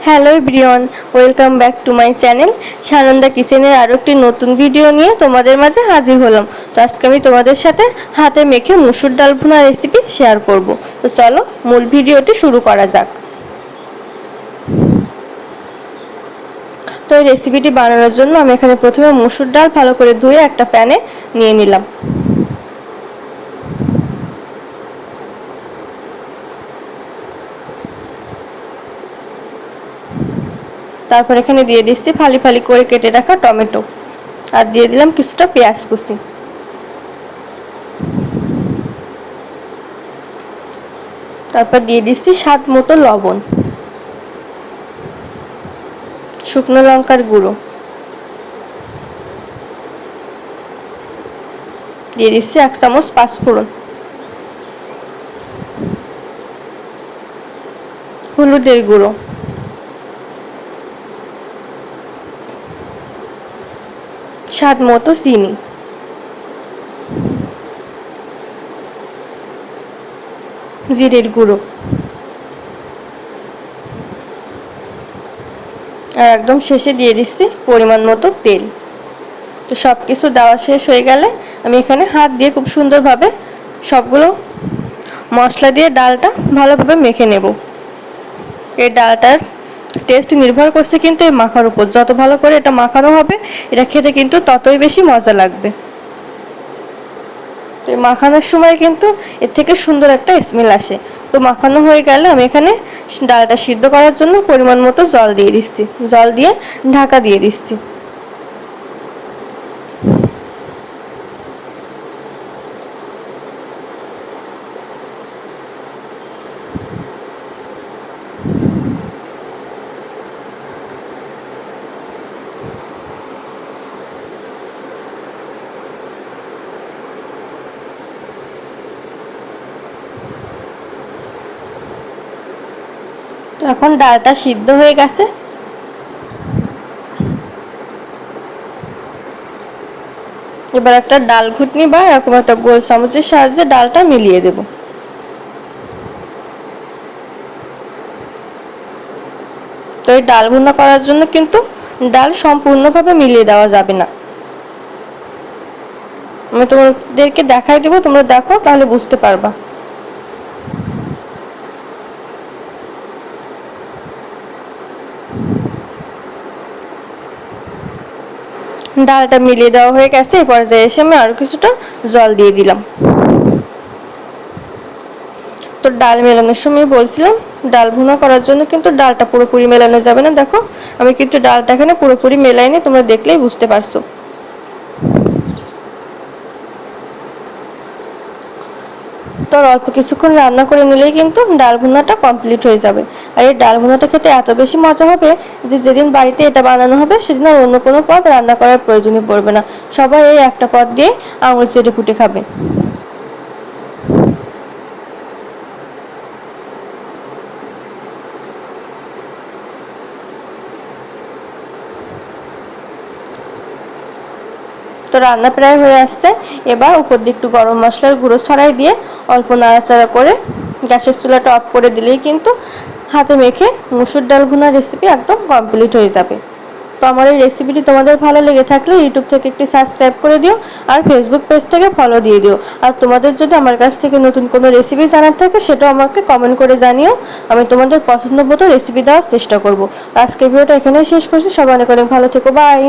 Hello everyone, welcome back to my channel Sananda কিচেনের আরও একটি নতুন ভিডিও নিয়ে তোমাদের মাঝে হাজির হলাম। তো আজকে আমি তোমাদের সাথে হাতে মেখে মুসুর ডাল ভুনা রেসিপি শেয়ার করব। তো চলো মূল ভিডিওটি শুরু করা যাক। তো এই রেসিপিটি বানানোর জন্য আমি এখানে প্রথমে মুসুর ডাল ভালো করে ধুয়ে একটা প্যানে নিয়ে নিলাম। তারপর এখানে দিয়ে দিচ্ছি ফালি ফালি করে কেটে রাখা টমেটো, আর দিয়ে দিলাম কিছুটা পেঁয়াজ কুচি। তারপর দিয়ে দিচ্ছি স্বাদ মতো লবণ, শুকনো লঙ্কার গুঁড়ো, দিয়ে দিচ্ছি 1 চামচ পাঁচফোড়ন, হলুদের গুঁড়ো, স্বাদ মতো চিনি, জিরের গুঁড়ো, আর একদম শেষে দিয়ে দিচ্ছি পরিমাণ মতো তেল। তো সব কিছু দেওয়া শেষ হয়ে গেলে আমি এখানে হাত দিয়ে খুব সুন্দরভাবে সবগুলো মশলা দিয়ে ডালটা ভালোভাবে মেখে নেব। এই ডালটার টেস্ট নির্ভর করছে কিন্তু এই মাখার উপর, যত ভালো করে এটা মাখানো হবে এটা খেতে কিন্তু ততই বেশি মজা লাগবে। তো এই মাখানোর সময় কিন্তু এর থেকে সুন্দর একটা স্মেল আসে। তো মাখানো হয়ে গেলে আমি এখানে ডালটা সিদ্ধ করার জন্য পরিমাণ মতো জল দিয়ে দিচ্ছি, জল দিয়ে ঢাকা দিয়ে দিচ্ছি। তো এখন ডালটা সিদ্ধ হয়ে গেছে। এবার একটা ডাল ঘুটনি বা এরকম একটা গোল চামচের সাহায্যে ডালটা মিলিয়ে দেব। তো এই ডাল ভুনা করার জন্য কিন্তু ডাল সম্পূর্ণভাবে মিলিয়ে দেওয়া যাবে না। আমি তোমাদেরকে দেখাই দেবো, তোমরা দেখো তাহলে বুঝতে পারবা। ডালটা মিলিয়ে দেওয়া হয়ে গেছে। এই পর্যায়ে এসে আমি আরো কিছুটা জল দিয়ে দিলাম। তো ডাল মেলানোর সময় বলছিলাম ডাল ভুনা করার জন্য কিন্তু ডালটা পুরোপুরি মেলানো যাবে না। দেখো আমি কিন্তু ডালটা এখানে পুরোপুরি মেলাইনি, তোমরা দেখলেই বুঝতে পারছো। তো অল্প কিছুক্ষণ রান্না করে নিলেই কিন্তু ডাল ভুনাটা কমপ্লিট হয়ে যাবে। আর এই ডাল ভুনাটা খেতে এত বেশি মজা হবে যে যেদিন বাড়িতে এটা বানানো হবে সেদিন আর অন্য কোনো পদ রান্না করার প্রয়োজনই পড়বে না। সবাই এই একটা পদ দিয়ে আঙুল চেটে ফুটে খাবে। তো রান্না প্রায় হয়ে আসছে। এবার উপর দিয়ে একটু গরম মশলার গুঁড়ো ছড়াই দিয়ে অল্প নাড়াচাড়া করে গ্যাসের চুলাটা অফ করে দিলেই কিন্তু হাতে মেখে মুসুর ডাল ভুনা রেসিপি একদম কমপ্লিট হয়ে যাবে। তো আমার এই রেসিপিটি তোমাদের ভালো লেগে থাকলে ইউটিউব থেকে একটি সাবস্ক্রাইব করে দিও, আর ফেসবুক পেজ থেকে ফলো দিয়ে দিও। আর তোমাদের যদি আমার কাছ থেকে নতুন কোনো রেসিপি জানার থাকে সেটাও আমাকে কমেন্ট করে জানিও, আমি তোমাদের পছন্দ মতো রেসিপি দেওয়ার চেষ্টা করব। আজকের ভিডিওটা এখানেই শেষ করছি। সবাই অনেক অনেক ভালো থেকো, বাই।